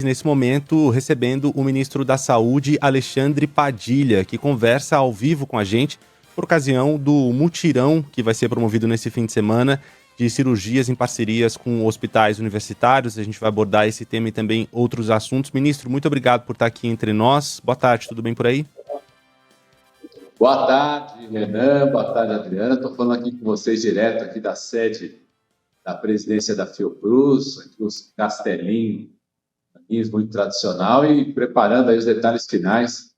nesse momento, recebendo o ministro da Saúde, Alexandre Padilha, que conversa ao vivo com a gente por ocasião do mutirão que vai ser promovido nesse fim de semana de cirurgias em parcerias com hospitais universitários. A gente vai abordar esse tema e também outros assuntos. Ministro, muito obrigado por estar aqui entre nós. Boa tarde, tudo bem por aí? Boa tarde, Renan. Boa tarde, Adriana. Estou falando aqui com vocês direto aqui da sede da presidência da Fiocruz, aqui os Castelinho, muito tradicional, e preparando aí os detalhes finais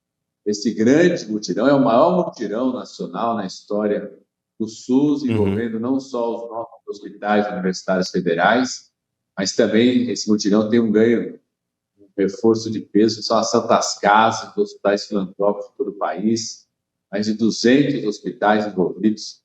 desse grande mutirão. É o maior mutirão nacional na história do SUS, envolvendo não só os nossos hospitais universitários federais, mas também esse mutirão tem um ganho, um reforço de peso, que são as santas casas dos hospitais filantrópicos de todo o país, mais de 200 hospitais envolvidos.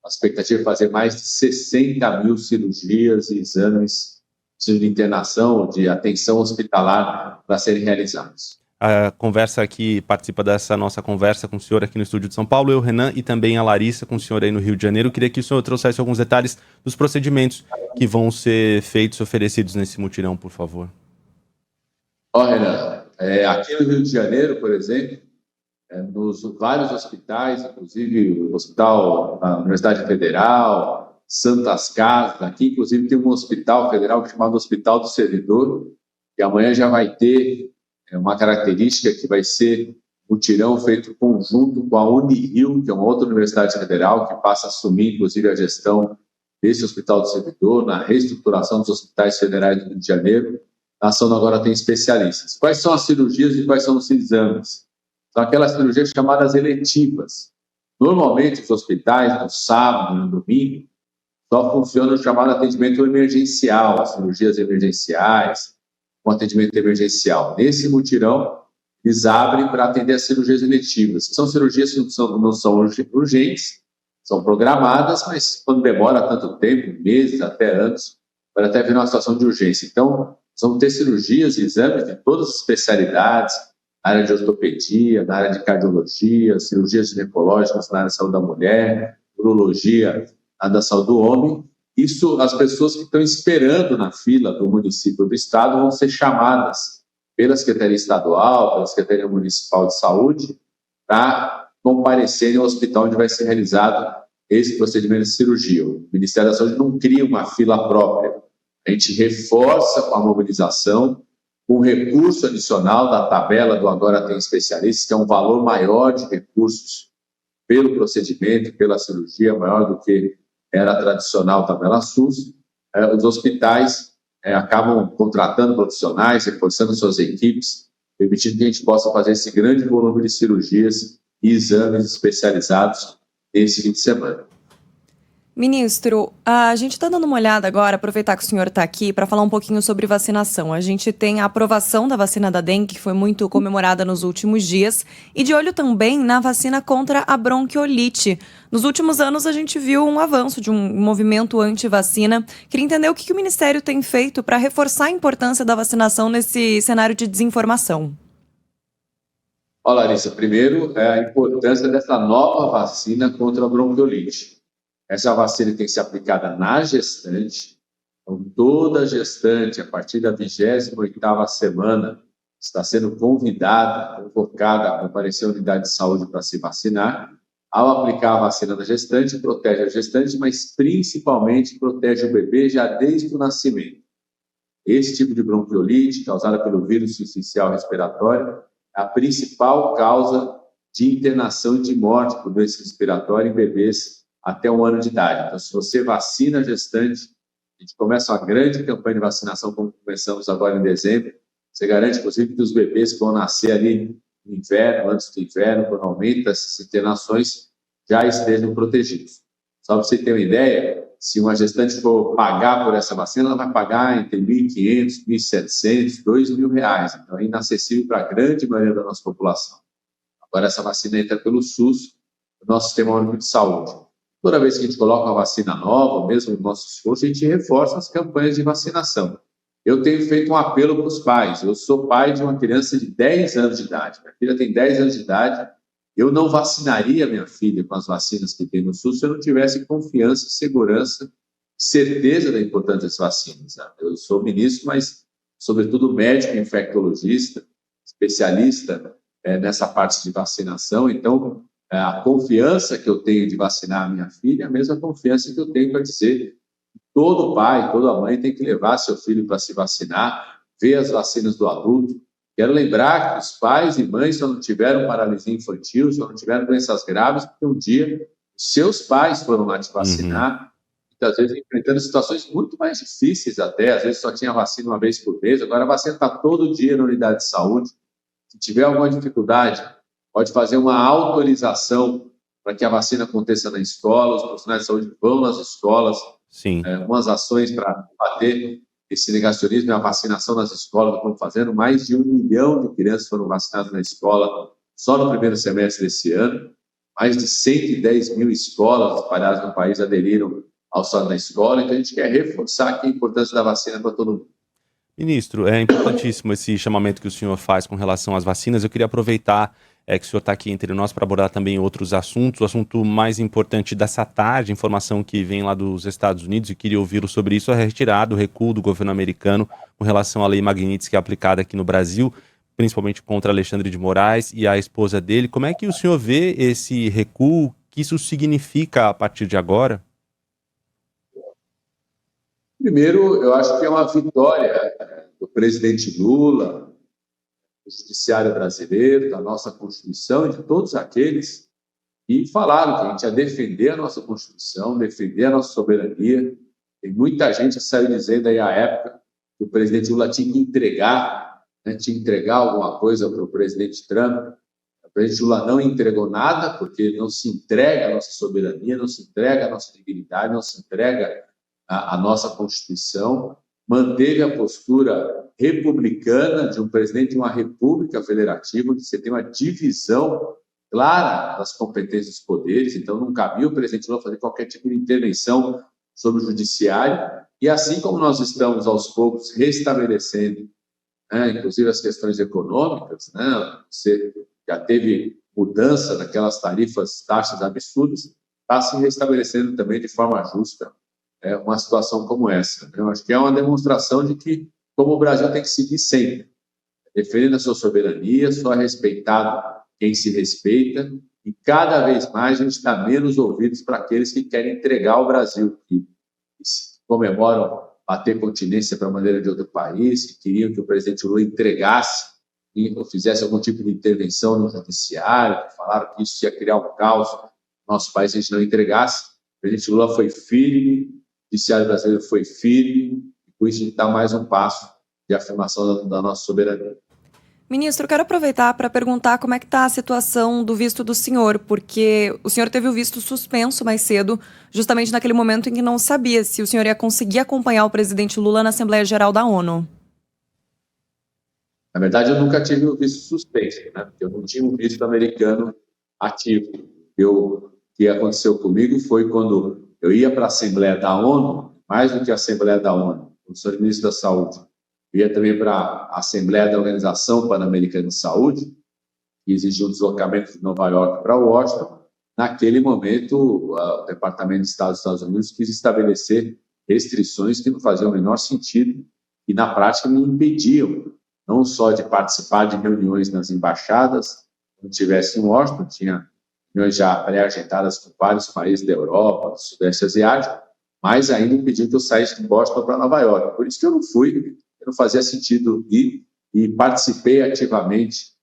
A expectativa é fazer mais de 60 mil cirurgias e exames de internação, de atenção hospitalar para serem realizados. A conversa que participa dessa nossa conversa com o senhor aqui no estúdio de São Paulo, eu, Renan, e também a Larissa com o senhor aí no Rio de Janeiro. Eu queria que o senhor trouxesse alguns detalhes dos procedimentos que vão ser feitos, oferecidos nesse mutirão, por favor. Renan, aqui no Rio de Janeiro, por exemplo, nos vários hospitais, inclusive o hospital da Universidade Federal, Santas Casas, aqui inclusive tem um hospital federal chamado Hospital do Servidor, que amanhã já vai ter uma característica que vai ser um mutirão feito conjunto com a Unirio, que é uma outra universidade federal que passa a assumir inclusive a gestão desse Hospital do Servidor, na reestruturação dos hospitais federais do Rio de Janeiro. A ação agora tem especialistas. Quais são as cirurgias e quais são os exames? São aquelas cirurgias chamadas eletivas. Normalmente, os hospitais, no sábado, no domingo, só funciona o chamado atendimento emergencial, as cirurgias emergenciais, com atendimento emergencial. Nesse mutirão, eles abrem para atender as cirurgias eletivas, que são cirurgias que não são urgentes, são programadas, mas quando demora tanto tempo, meses, até anos, pode até vir uma situação de urgência. Então, vão ter cirurgias e exames de todas as especialidades, na área de ortopedia, na área de cardiologia, cirurgias ginecológicas na área da saúde da mulher, urologia, na da saúde do homem. Isso, as pessoas que estão esperando na fila do município ou do estado vão ser chamadas pela Secretaria Estadual, pela Secretaria Municipal de Saúde, para comparecerem ao hospital onde vai ser realizado esse procedimento de cirurgia. O Ministério da Saúde não cria uma fila própria. A gente reforça com a mobilização, com recurso adicional da tabela do Agora Tem Especialistas, que é um valor maior de recursos pelo procedimento, pela cirurgia, maior do que era a tradicional tabela SUS. Os hospitais acabam contratando profissionais, reforçando suas equipes, permitindo que a gente possa fazer esse grande volume de cirurgias e exames especializados nesse fim de semana. Ministro, a gente está dando uma olhada agora, aproveitar que o senhor está aqui para falar um pouquinho sobre vacinação. A gente tem a aprovação da vacina da dengue, que foi muito comemorada nos últimos dias, e de olho também na vacina contra a bronquiolite. Nos últimos anos a gente viu um avanço de um movimento anti-vacina. Queria entender o que o Ministério tem feito para reforçar a importância da vacinação nesse cenário de desinformação. Larissa, primeiro a importância dessa nova vacina contra a bronquiolite. Essa vacina tem que ser aplicada na gestante. Então, toda gestante, a partir da 28ª semana, está sendo convocada a comparecer à unidade de saúde para se vacinar. Ao aplicar a vacina na gestante, protege a gestante, mas principalmente protege o bebê já desde o nascimento. Esse tipo de bronquiolite, causada pelo vírus sincicial respiratório, é a principal causa de internação e de morte por doença respiratória em bebês até 1 ano de idade. Então, se você vacina a gestante, a gente começa uma grande campanha de vacinação, como começamos agora em dezembro. Você garante, inclusive, que os bebês que vão nascer ali no inverno, antes do inverno, quando aumenta essas internações, já estejam protegidos. Só para você ter uma ideia, se uma gestante for pagar por essa vacina, ela vai pagar entre R$ 1.500, R$ 1.700, R$ 2.000. Então, é inacessível para a grande maioria da nossa população. Agora, essa vacina entra pelo SUS, o nosso Sistema Único de Saúde. Toda vez que a gente coloca uma vacina nova, mesmo no nosso esforço, a gente reforça as campanhas de vacinação. Eu tenho feito um apelo para os pais. Eu sou pai de uma criança de 10 anos de idade. Minha filha tem 10 anos de idade. Eu não vacinaria minha filha com as vacinas que tem no SUS se eu não tivesse confiança, segurança, certeza da importância das vacinas. Eu sou ministro, mas sobretudo médico infectologista, especialista nessa parte de vacinação. Então, a confiança que eu tenho de vacinar a minha filha é a mesma confiança que eu tenho para dizer que todo pai, toda mãe tem que levar seu filho para se vacinar, ver as vacinas do adulto. Quero lembrar que os pais e mães só não tiveram paralisia infantil, só não tiveram doenças graves, porque um dia seus pais foram lá te vacinar, muitas vezes enfrentando situações muito mais difíceis até, às vezes só tinha vacina uma vez por mês, agora a vacina está todo dia na unidade de saúde. Se tiver alguma dificuldade, pode fazer uma autorização para que a vacina aconteça na escola, os profissionais de saúde vão nas escolas, umas ações para combater esse negacionismo e a vacinação nas escolas que estão fazendo. Mais de 1 milhão de crianças foram vacinadas na escola só no primeiro semestre desse ano. Mais de 110 mil escolas espalhadas no país aderiram ao Estado da Escola. Então, a gente quer reforçar aqui a importância da vacina para todo mundo. Ministro, é importantíssimo esse chamamento que o senhor faz com relação às vacinas. Eu queria aproveitar que o senhor está aqui entre nós para abordar também outros assuntos. O assunto mais importante dessa tarde, informação que vem lá dos Estados Unidos, e queria ouvi-lo sobre isso, é a retirada, o recuo do governo americano com relação à lei Magnitsky aplicada aqui no Brasil, principalmente contra Alexandre de Moraes e a esposa dele. Como é que o senhor vê esse recuo? O que isso significa a partir de agora? Primeiro, eu acho que é uma vitória do presidente Lula, do judiciário brasileiro, da nossa Constituição e de todos aqueles que falaram que a gente ia defender a nossa Constituição, defender a nossa soberania. Tem muita gente que saiu dizendo aí à época que o presidente Lula tinha que entregar alguma coisa para o presidente Trump. O presidente Lula não entregou nada, porque ele não se entrega à nossa soberania, não se entrega à nossa dignidade, não se entrega à nossa Constituição, manteve a postura republicana de um presidente de uma república federativa, onde você tem uma divisão clara das competências dos poderes. Então, não cabia o presidente Lula fazer qualquer tipo de intervenção sobre o judiciário. E assim como nós estamos, aos poucos, restabelecendo, inclusive as questões econômicas, você já teve mudança daquelas taxas absurdas, está se restabelecendo também de forma justa uma situação como essa. Eu acho que é uma demonstração de que, como o Brasil tem que seguir sempre, defendendo a sua soberania, só é respeitado quem se respeita, e cada vez mais a gente dá menos ouvidos para aqueles que querem entregar o Brasil, que comemoram bater continência para a bandeira de outro país, que queriam que o presidente Lula entregasse ou fizesse algum tipo de intervenção no judiciário, que falaram que isso ia criar um caos no nosso país se a gente não entregasse. O presidente Lula foi firme, o judiciário brasileiro foi firme, e com isso a gente dá mais um passo de afirmação da nossa soberania. Ministro, quero aproveitar para perguntar como é que está a situação do visto do senhor, porque o senhor teve o visto suspenso mais cedo, justamente naquele momento em que não sabia se o senhor ia conseguir acompanhar o presidente Lula na Assembleia Geral da ONU. Na verdade, eu nunca tive o visto suspenso, porque eu não tinha um visto americano ativo. O que aconteceu comigo foi quando eu ia para a Assembleia da ONU, mais do que a Assembleia da ONU, eu sou ministro da Saúde, eu ia também para a Assembleia da Organização Pan-Americana de Saúde, que exigiu o deslocamento de Nova York para Washington. Naquele momento, o Departamento de Estado dos Estados Unidos quis estabelecer restrições que não faziam o menor sentido e, na prática, me impediam não só de participar de reuniões nas embaixadas, quando estivesse em Washington, tinha reuniões já pré-agendadas com vários países da Europa, do Sudeste Asiático, mas ainda impediu que eu saísse de Boston para Nova York. Por isso que eu não fui, não fazia sentido ir, e participei ativamente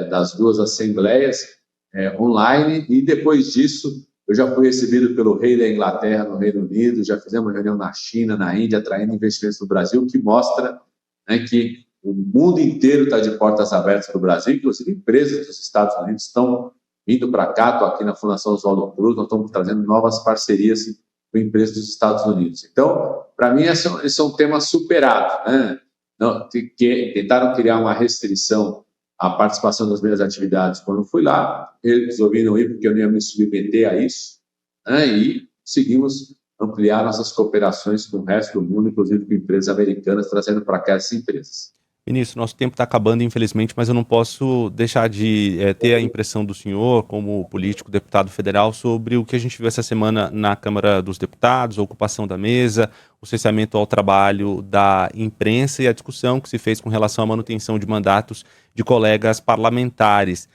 das duas assembleias online, e depois disso eu já fui recebido pelo rei da Inglaterra no Reino Unido, já fizemos uma reunião na China, na Índia, atraindo investimentos no Brasil, que mostra que o mundo inteiro está de portas abertas para o Brasil, inclusive empresas dos Estados Unidos estão vindo para cá. Estou aqui na Fundação Oswaldo Cruz, nós estamos trazendo novas parcerias com empresas dos Estados Unidos. Então, para mim, esse é um tema superado. Tentaram criar uma restrição à participação das minhas atividades quando eu fui lá, resolvi não ir porque eu não ia me submeter a isso, e conseguimos ampliar nossas cooperações com o resto do mundo, inclusive com empresas americanas, trazendo para cá essas empresas. Ministro, nosso tempo está acabando, infelizmente, mas eu não posso deixar de ter a impressão do senhor, como político, deputado federal, sobre o que a gente viu essa semana na Câmara dos Deputados, a ocupação da mesa, o cessamento ao trabalho da imprensa e a discussão que se fez com relação à manutenção de mandatos de colegas parlamentares.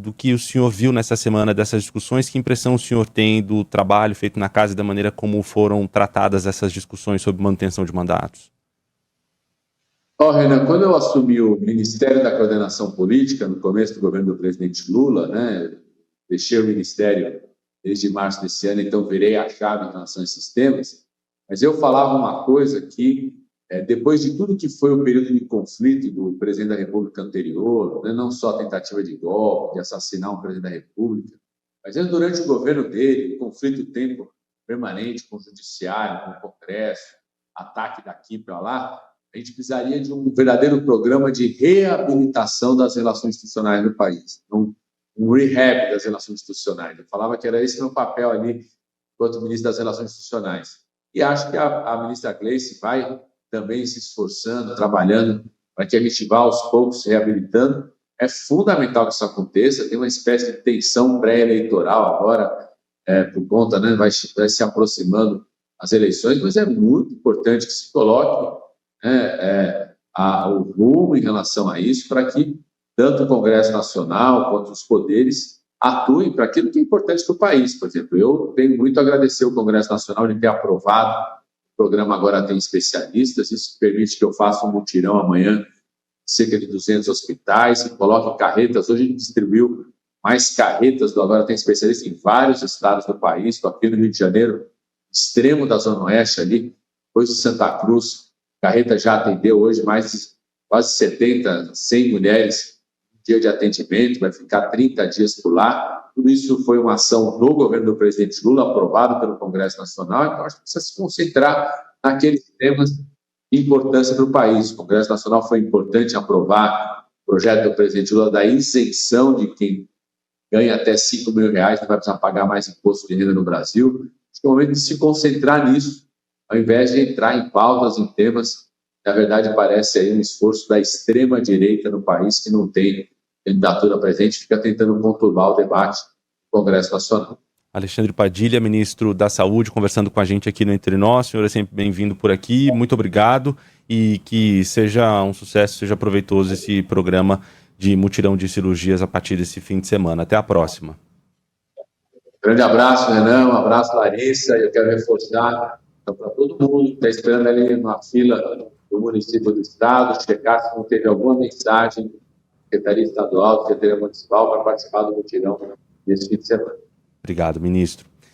Do que o senhor viu nessa semana dessas discussões, que impressão o senhor tem do trabalho feito na casa e da maneira como foram tratadas essas discussões sobre manutenção de mandatos? Renan, quando eu assumi o Ministério da Coordenação Política, no começo do governo do presidente Lula, né, deixei o Ministério desde março desse ano, então virei a chave em relação a esses temas, mas eu falava uma coisa que, depois de tudo que foi o período de conflito do presidente da República anterior, né, não só a tentativa de golpe, de assassinar um presidente da República, mas durante o governo dele, o conflito o tempo permanente com o judiciário, com o Congresso, ataque daqui para lá, a gente precisaria de um verdadeiro programa de reabilitação das relações institucionais no país, um rehab das relações institucionais. Eu falava que era esse meu papel ali, enquanto ministro das Relações Institucionais. E acho que a ministra Gleice vai também se esforçando, trabalhando para que a gente vá aos poucos se reabilitando. É fundamental que isso aconteça, tem uma espécie de tensão pré-eleitoral agora, por conta, né, vai se aproximando as eleições, mas é muito importante que se coloque o rumo em relação a isso, para que tanto o Congresso Nacional quanto os poderes atuem para aquilo que é importante para o país. Por exemplo, eu tenho muito a agradecer ao Congresso Nacional de ter aprovado o programa Agora Tem Especialistas. Isso permite que eu faça um mutirão amanhã, cerca de 200 hospitais, e coloque carretas. Hoje a gente distribuiu mais carretas do Agora Tem Especialistas em vários estados do país. Estou aqui no Rio de Janeiro, extremo da Zona Oeste ali, depois de Santa Cruz. A carreta já atendeu hoje mais de quase 70, 100 mulheres no dia de atendimento, vai ficar 30 dias por lá. Tudo isso foi uma ação do governo do presidente Lula, aprovado pelo Congresso Nacional, então acho que precisa se concentrar naqueles temas de importância para o país. O Congresso Nacional foi importante aprovar o projeto do presidente Lula da isenção de quem ganha até R$5 mil, não vai precisar pagar mais imposto de renda no Brasil. Acho que é o momento de se concentrar nisso, ao invés de entrar em pautas, em temas, na verdade parece aí um esforço da extrema-direita no país, que não tem candidatura presente, fica tentando conturbar o debate do Congresso Nacional. Alexandre Padilha, ministro da Saúde, conversando com a gente aqui no Entre Nós. O senhor é sempre bem-vindo por aqui, muito obrigado, e que seja um sucesso, seja proveitoso esse programa de mutirão de cirurgias a partir desse fim de semana. Até a próxima. Grande abraço, Renan, um abraço, Larissa. Eu quero reforçar para todo mundo que está esperando ali na fila do município do estado, checar se não teve alguma mensagem da Secretaria Estadual, da Secretaria Municipal, para participar do mutirão desse fim de semana. Obrigado, ministro.